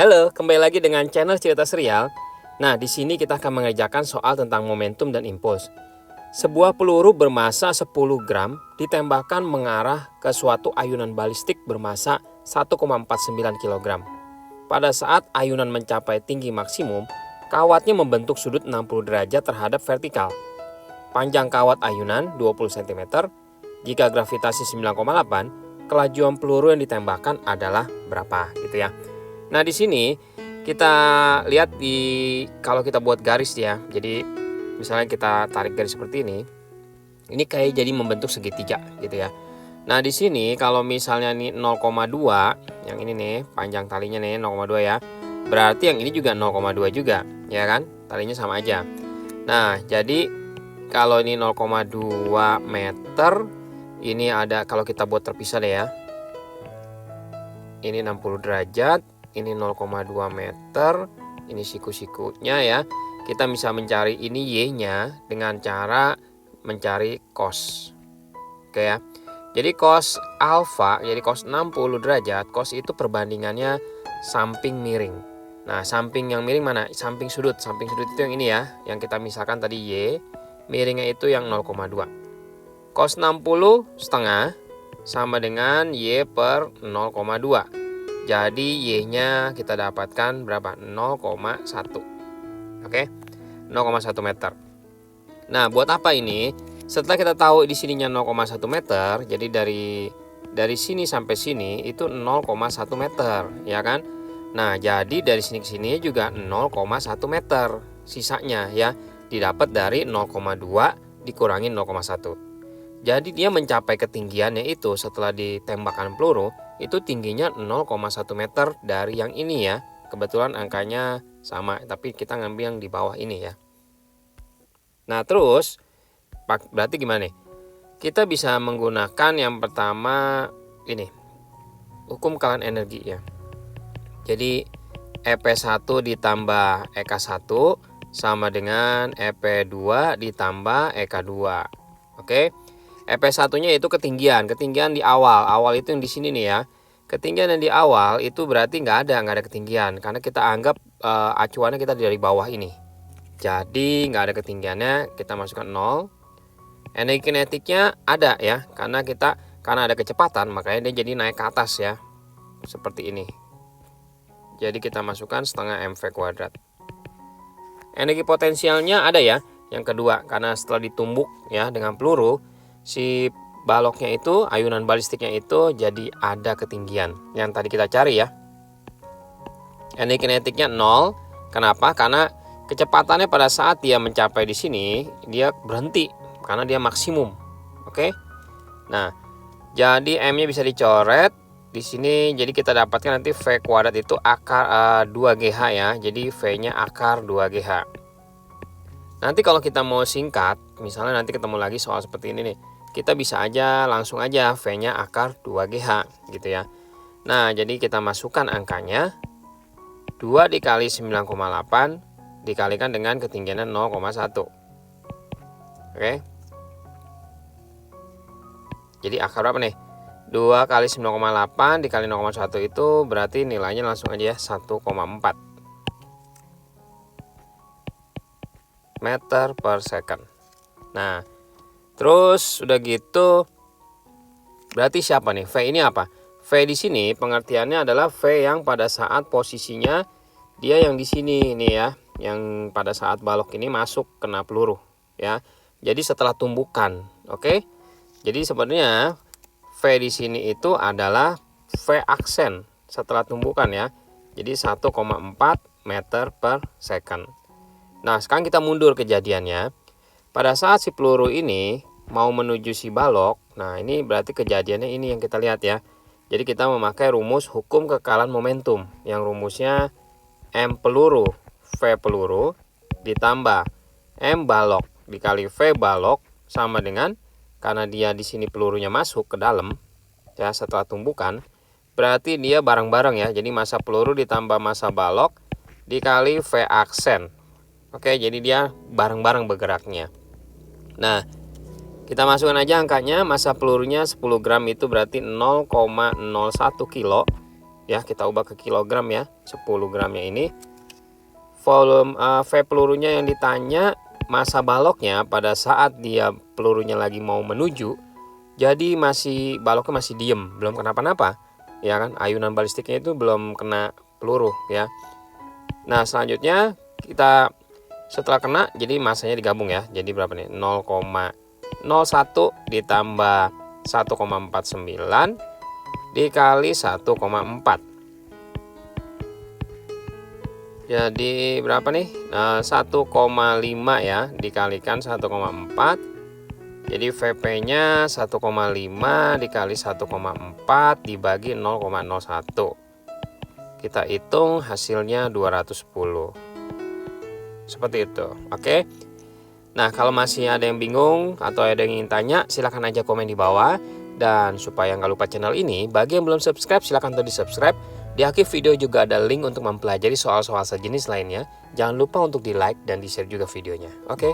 Halo, kembali lagi dengan channel Cerita Serial. Nah, di sini kita akan mengerjakan soal tentang momentum dan impuls. Sebuah peluru bermasa 10 gram ditembakkan mengarah ke suatu ayunan balistik bermasa 1,49 kg. Pada saat ayunan mencapai tinggi maksimum, kawatnya membentuk sudut 60 derajat terhadap vertikal. Panjang kawat ayunan 20 cm. Jika gravitasi 9,8, kelajuan peluru yang ditembakkan adalah berapa, gitu ya. Nah, di sini kita lihat kalau kita buat garis ya. Jadi misalnya kita tarik garis seperti ini kayak jadi membentuk segitiga gitu ya. Nah, di sini kalau misalnya nih 0,2, yang ini nih panjang talinya nih 0,2 ya. Berarti yang ini juga 0,2 juga, ya kan? Talinya sama aja. Nah, jadi kalau ini 0,2 meter, ini ada, kalau kita buat terpisah deh ya. Ini 60 derajat. Ini 0,2 meter, ini siku-sikunya ya. Kita bisa mencari ini Y-nya dengan cara mencari cos. Oke ya. Jadi cos alfa, jadi cos 60 derajat, cos itu perbandingannya samping miring. Nah, samping yang miring mana? Samping sudut. Samping sudut itu yang ini ya, yang kita misalkan tadi Y, miringnya itu yang 0,2. Cos 60 setengah sama dengan Y per 0,2. Jadi Y-nya kita dapatkan berapa? 0,1. Oke. 0,1 meter. Nah, buat apa ini? Setelah kita tahu di sininya 0,1 meter, jadi dari sini sampai sini itu 0,1 meter, ya kan? Nah, jadi dari sini ke sini juga 0,1 meter. Sisanya ya didapat dari 0,2 dikurangi 0,1. Jadi dia mencapai ketinggiannya itu setelah ditembakkan peluru itu tingginya 0,1 meter dari yang ini ya. Kebetulan angkanya sama, tapi kita ngambil yang di bawah ini ya. Nah, terus berarti gimana nih? Kita bisa menggunakan yang pertama ini, hukum kekalahan energi ya. Jadi EP1 ditambah EK1 sama dengan EP2 ditambah EK2. Oke. EP1-nya itu ketinggian di awal. Awal itu yang di sini nih ya. Ketinggian yang di awal itu berarti nggak ada ketinggian karena kita anggap acuannya kita dari bawah ini. Jadi nggak ada ketinggiannya, kita masukkan 0. Energi kinetiknya ada ya, karena ada kecepatan makanya dia jadi naik ke atas ya. Seperti ini. Jadi kita masukkan setengah mv kuadrat. Energi potensialnya ada ya, yang kedua, karena setelah ditumbuk ya dengan peluru, si baloknya itu, ayunan balistiknya itu jadi ada ketinggian yang tadi kita cari ya. Energi kinetiknya 0. Kenapa? Karena kecepatannya pada saat dia mencapai di sini dia berhenti karena dia maksimum. Oke. Nah, jadi M-nya bisa dicoret di sini. Jadi kita dapatkan nanti V kuadrat itu akar 2GH ya. Jadi V-nya akar 2GH. Nanti kalau kita mau singkat, misalnya nanti ketemu lagi soal seperti ini nih, kita bisa aja langsung aja V-nya akar 2GH gitu ya. Nah, jadi kita masukkan angkanya 2 dikali 9,8 dikalikan dengan ketinggiannya 0,1. Oke. Jadi akar berapa nih? 2 kali 9,8 dikali 0,1 itu berarti nilainya langsung aja ya 1,4 meter per second. Nah, terus udah gitu berarti siapa nih? V ini apa? V di sini pengertiannya adalah V yang pada saat posisinya dia yang di sini nih ya, yang pada saat balok ini masuk kena peluru ya. Jadi setelah tumbukan, oke? Jadi sebenarnya V di sini itu adalah V aksen setelah tumbukan ya. Jadi 1,4 meter per second. Nah, sekarang kita mundur kejadiannya. Pada saat si peluru ini mau menuju si balok, nah ini berarti kejadiannya ini yang kita lihat ya. Jadi kita memakai rumus hukum kekalahan momentum, yang rumusnya M peluru V peluru ditambah M balok dikali V balok sama dengan, karena dia di sini pelurunya masuk ke dalam ya setelah tumbukan, berarti dia bareng-bareng ya. Jadi massa peluru ditambah massa balok dikali V aksen. Oke, jadi dia bareng-bareng bergeraknya. Nah, kita masukkan aja angkanya. Massa pelurunya 10 gram itu berarti 0,01 kilo. Ya, kita ubah ke kilogram ya. 10 10 gramnya ini. Volume V pelurunya yang ditanya masa baloknya pada saat dia pelurunya lagi mau menuju. Jadi baloknya masih diem, belum kenapa-napa. Ya kan, ayunan balistiknya itu belum kena peluru ya. Nah, selanjutnya kita setelah kena jadi masanya digabung ya. Jadi berapa nih? 0,01 ditambah 1,49 dikali 1,4. Jadi berapa nih? 1,5 ya dikalikan 1,4. Jadi VP-nya 1,5 dikali 1,4 dibagi 0,01. Kita hitung hasilnya 210. Seperti itu. Oke. Nah, kalau masih ada yang bingung atau ada yang ingin tanya, silahkan aja komen di bawah. Dan supaya nggak lupa channel ini, bagi yang belum subscribe silahkan tuh di subscribe. Di akhir video juga ada link untuk mempelajari soal-soal sejenis lainnya. Jangan lupa untuk di like dan di share juga videonya. Oke.